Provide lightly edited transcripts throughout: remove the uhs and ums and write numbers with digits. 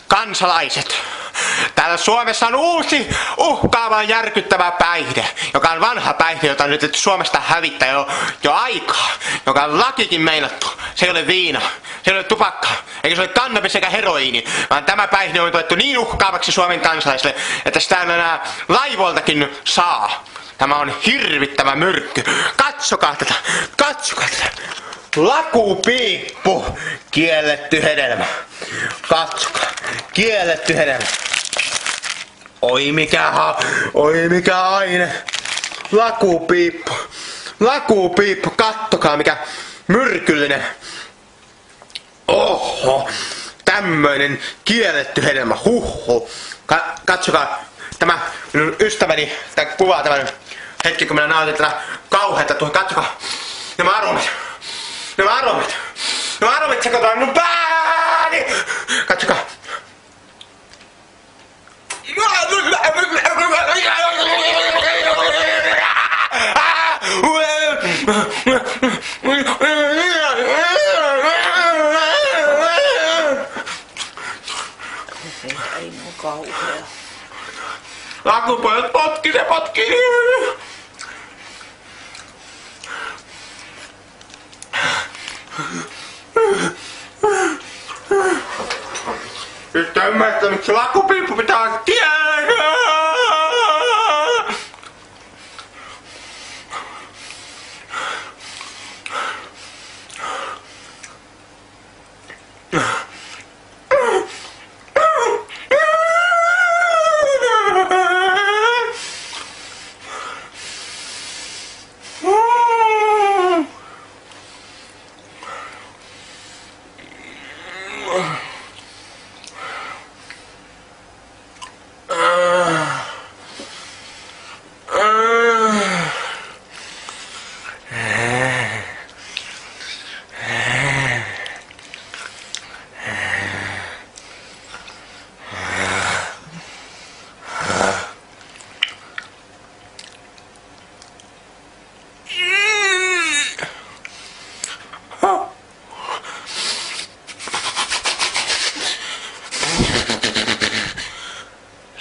kansalaiset. Täällä Suomessa on uusi, uhkaava, järkyttävä päihde, joka on vanha päihde, jota on nyt Suomesta hävittää jo aikaa, joka on lakikin meinattu. Se ei ole viina, se ei ole tupakka, eikä se ole kannabis eikä heroiini, vaan tämä päihde on tuettu niin uhkaavaksi Suomen kansalaisille, että sitä enää laivoiltakin saa. Tämä on hirvittävä myrkky. Katsokaa tätä, katsokaa tätä. Lakupiippu, kielletty hedelmä. Katsokaa, kielletty hedelmä. Oi mikä aine. Lakupiippu, lakupiippu, kattokaa mikä myrkyllinen. Oho, tämmöinen kielletty hedelmä, huhhuh. Katsokaa, tämä minun ystäväni, tämä kuvaa tämän hetki kun minä nautin tätä kauheata tuohon, katsokaa. Nämä aromit. Nämä aromit sekoittaa minun pääni! Katsokaa. Ei mun kauhea. Lakupojat potkii. Nyt ymmärrät, miksi lakupiippu pitää kiellettyä.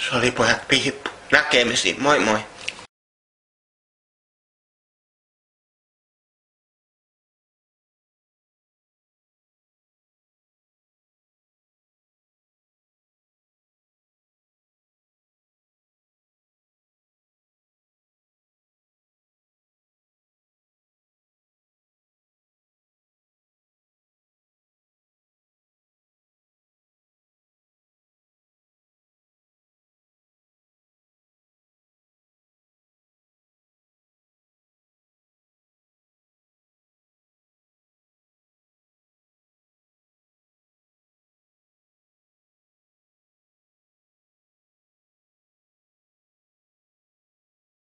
Se oli pojat piippu. Näkemisiin. Moi moi.